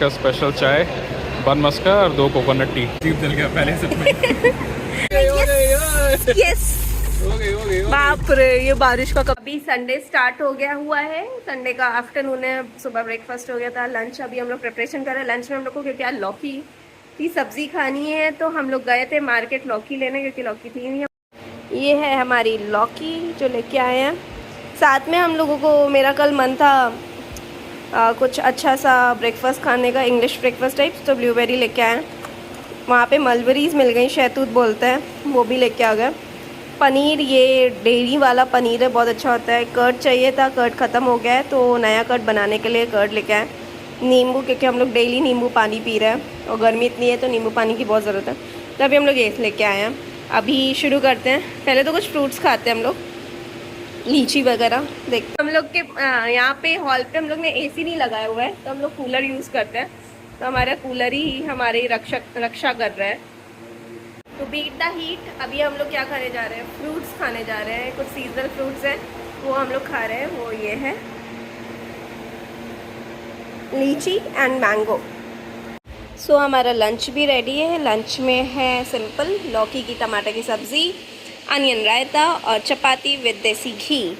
का स्पेशल चाय, बन मस्का और 2 कोकोनट टी। जीप जल गया पहले से। यस बाप रे, ये बारिश का कभी संडे स्टार्ट हो गया हुआ है। संडे का आफ्टरनून है, सुबह ब्रेकफास्ट हो गया था। लंच अभी हम लोग प्रिपरेशन कर रहे हैं। लंच में हम लोग को क्योंकि आज लौकी की सब्जी खानी है तो हम लोग गए थे मार्केट लौकी लेने, क्योंकि लौकी थी नहीं। ये है हमारी लौकी जो लेके आए हैं। साथ में हम लोगों को, मेरा कल मन था कुछ अच्छा सा ब्रेकफास्ट खाने का, इंग्लिश ब्रेकफास्ट टाइप्स, तो ब्लूबेरी लेके आए। वहाँ पे मलबरीज मिल गई, शहतूत बोलते हैं, वो भी लेके आ गए। पनीर, ये डेयरी वाला पनीर है, बहुत अच्छा होता है। कर्ड चाहिए था, कर्ड ख़त्म हो गया है तो नया कर्ड बनाने के लिए कर्ड लेके आए। नींबू, क्योंकि हम लोग डेली नींबू पानी पी रहे हैं और गर्मी इतनी है तो नींबू पानी की बहुत ज़रूरत है, तो अभी हम लोग ये लेके आए हैं। अभी शुरू करते हैं। पहले तो कुछ फ्रूट्स खाते हैं हम लोग, लीची वगैरह। देखते हम लोग के यहाँ पे हॉल पे हम लोग ने एसी नहीं लगाया हुआ है, तो हम लोग कूलर यूज़ करते हैं। तो हमारा कूलर ही हमारी रक्षा कर रहा है। तो बीट द हीट। अभी हम लोग क्या खाने जा रहे हैं? फ्रूट्स खाने जा रहे हैं। कुछ सीजनल फ्रूट्स हैं वो हम लोग खा रहे हैं। वो ये है लीची एंड मैंगो। सो हमारा लंच भी रेडी है। लंच में है सिंपल लौकी की टमाटर की सब्ज़ी, अनियन रायता और चपाती विद देसी घी।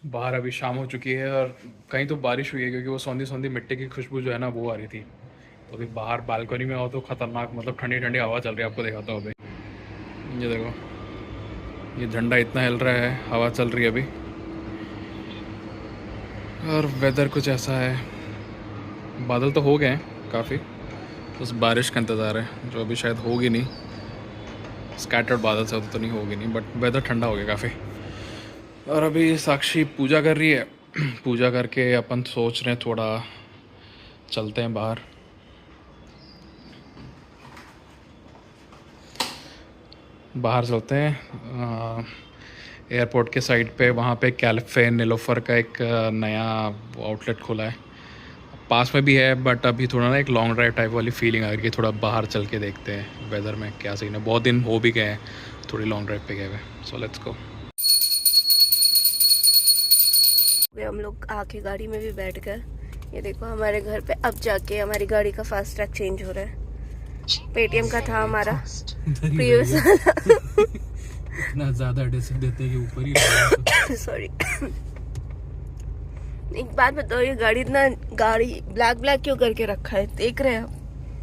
बाहर अभी शाम हो चुकी है और कहीं तो बारिश हुई है, क्योंकि वो सौंधी सौंधी मिट्टी की खुशबू जो है ना वो आ रही थी। तो अभी बाहर बालकनी में हो तो ख़तरनाक, मतलब ठंडी ठंडी हवा चल रही है। आपको दिखाता हूँ अभी, ये देखो, ये झंडा इतना हिल रहा है, हवा चल रही है अभी। और वेदर कुछ ऐसा है, बादल तो हो गए हैं काफ़ी, बस बारिश का इंतज़ार है जो अभी शायद होगी नहीं। स्कैटर्ड बादल से तो नहीं होगी नहीं, बट वेदर ठंडा हो गया काफ़ी। और अभी साक्षी पूजा कर रही है। पूजा करके अपन सोच रहे हैं थोड़ा चलते हैं बाहर। बाहर चलते हैं एयरपोर्ट के साइड पे, वहाँ पे कैफे नीलोफर का एक नया आउटलेट खुला है, पास में भी है। बट अभी थोड़ा ना एक लॉन्ग ड्राइव टाइप वाली फीलिंग आ रही है, थोड़ा बाहर चल के देखते हैं वेदर में क्या सीन है। बहुत दिन हो भी गए हैं थोड़ी लॉन्ग ड्राइव पे गए हुए। So let's go. हम लोग आके गाड़ी में भी बैठ गए। ये देखो हमारे घर पे अब जाके हमारी गाड़ी का फास्ट ट्रैक चेंज हो रहा है। पेटीएम का था हमारा प्रीवियस इतना ज़्यादा डिस्क देते कि ऊपर ही सॉरी। एक बात बताओ, ये गाड़ी इतना ब्लैक ब्लैक क्यों करके रखा है? देख रहे हैं आप,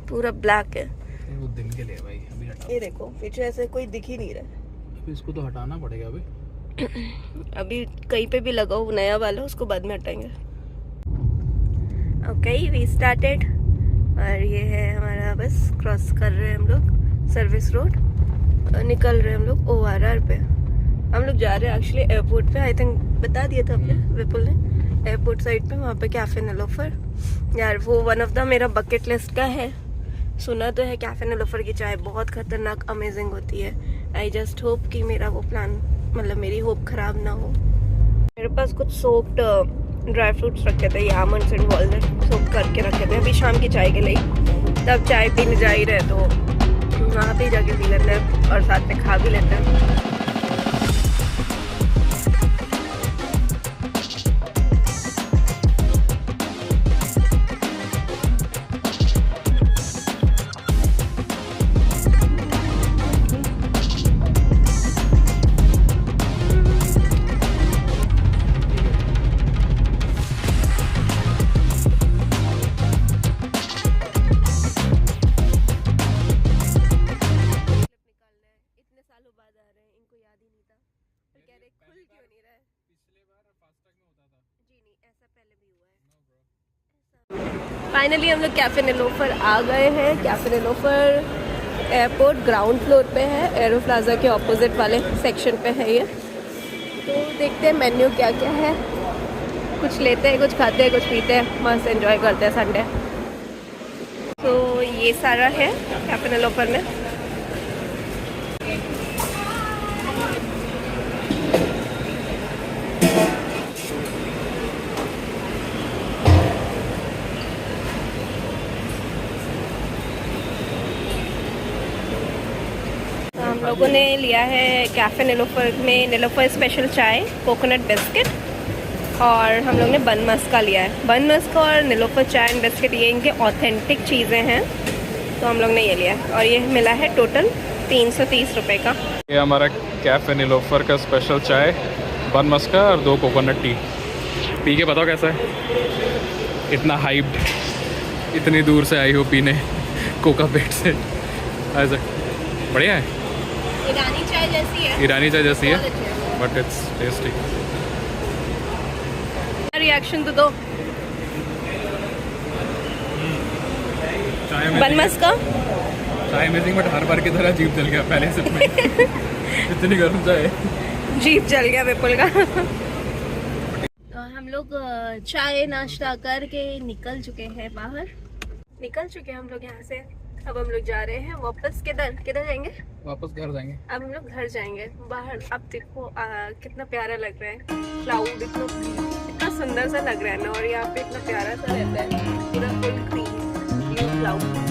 पूरा ब्लैक है। वो दिन के लिए भाई, अभी हटा। ये देखो पीछे ऐसे कोई दिख ही नहीं रहा। अभी इसको तो हटाना पड़ेगा अभी। अभी कहीं पे भी लगाओ नया वाला, उसको बाद में हटाएंगे। Okay we started. और ये है हमारा, बस क्रॉस कर रहे हैं हम लोग सर्विस रोड, निकल रहे हैं हम लोग ORR पे। हम लोग जा रहे हैं एक्चुअली एयरपोर्ट पे। आई थिंक बता दिया था आपने, विपुल ने, एयरपोर्ट साइड पे वहाँ पे कैफे नीलोफर। यार वो वन ऑफ द मेरा बकेट लिस्ट का है। सुना तो है कैफे नीलोफर की चाय बहुत खतरनाक अमेजिंग होती है। आई जस्ट होप कि मेरा वो प्लान, मतलब मेरी होप खराब ना हो। मेरे पास कुछ सोक्ड ड्राई फ्रूट्स रखे थे, ये आमंड्स एंड वॉलनट सोक करके रखे थे अभी शाम की चाय के लिए। तब चाय पीने जा ही रहे तो वहाँ पे जाके पी लेते हैं और साथ में खा भी लेते हैं। फाइनली हम लोग कैफे नीलोफर आ गए हैं। Cafe Niloufer airport ground floor पे है, एरो प्लाजा के ऑपोजिट वाले सेक्शन पे है ये। तो देखते हैं मेन्यू क्या क्या है, कुछ लेते हैं, कुछ खाते हैं, कुछ पीते हैं, मस्त एंजॉय करते हैं संडे। तो ये सारा है कैफे नीलोफर में। हम लोगों ने लिया है कैफे नीलोफर में नीलोफर स्पेशल चाय, कोकोनट बिस्किट और हम लोग ने बन मस्का लिया है। बन मस्का और नीलोफर चाय एंड बिस्किट ये इनके ऑथेंटिक चीज़ें हैं, तो हम लोग ने ये लिया है और ये मिला है टोटल 330 रुपये का। ये हमारा कैफ़े नीलोफर का स्पेशल चाय, बन मस्का और 2 कोकोनट टी। पी के बताओ कैसा है? इतना हाइप्ड, इतनी दूर से आई हो पीने कोका पेट से, ऐसा बढ़िया है। ईरानी चाय जैसी है, ईरानी चाय जैसी बहुत है अच्छी है। But it's tasty. रिएक्शन तो दो। चाय बन मस्का चाय अमेजिंग, बट हर बार की तरह जीप जल गया पहले से में। इतनी गर्म चाय, जीप जल गया विपुल का। हम लोग चाय नाश्ता करके निकल चुके हैं बाहर, निकल चुके हैं हम लोग यहाँ से। अब हम लोग जा रहे हैं वापस। किधर जाएंगे? वापस घर जाएंगे। अब हम लोग घर जाएंगे। बाहर अब देखो कितना प्यारा लग रहा है, क्लाउड इतना सुंदर सा लग रहा है ना, और यहाँ पे इतना प्यारा सा रहता है, पूरा फुल ग्रीन ब्लू क्लाउड।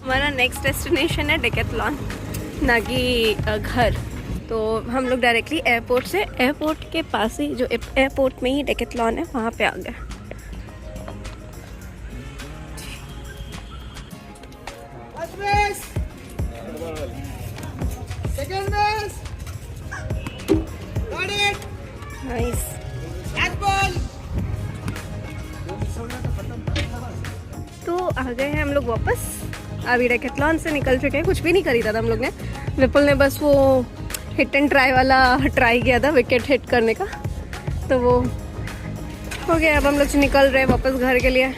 हमारा नेक्स्ट डेस्टिनेशन है डेकेथलॉन, ना कि घर। तो हम लोग डायरेक्टली एयरपोर्ट के पास ही, जो एयरपोर्ट में ही डेकेथलॉन है, वहाँ पे आ गए। नाइस। तो आ गए हैं हम लोग वापस। अभी डेकेथलॉन से निकल चुके हैं, कुछ भी नहीं खरीदा था हम लोग ने। विपुल ने बस वो हिट एंड ट्राई वाला ट्राई किया था, विकेट हिट करने का, तो वो हो गया। अब हम लोग निकल रहे हैं वापस घर के लिए।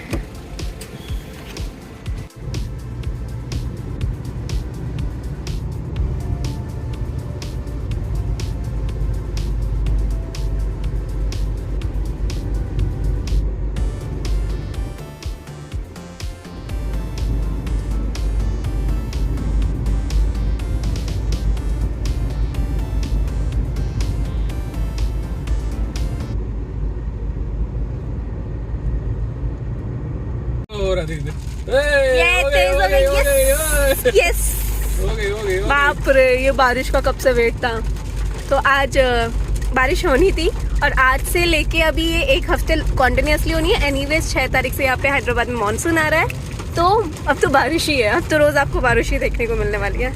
यस, बाप रे, ये बारिश का कब से वेट था। तो आज बारिश होनी थी, और आज से लेके अभी ये 1 हफ्ते कॉन्टिन्यूसली होनी है। एनीवेज 6 तारीख से यहाँ पे हैदराबाद में मानसून आ रहा है, तो अब तो बारिश ही है। अब तो रोज आपको बारिश ही देखने को मिलने वाली है।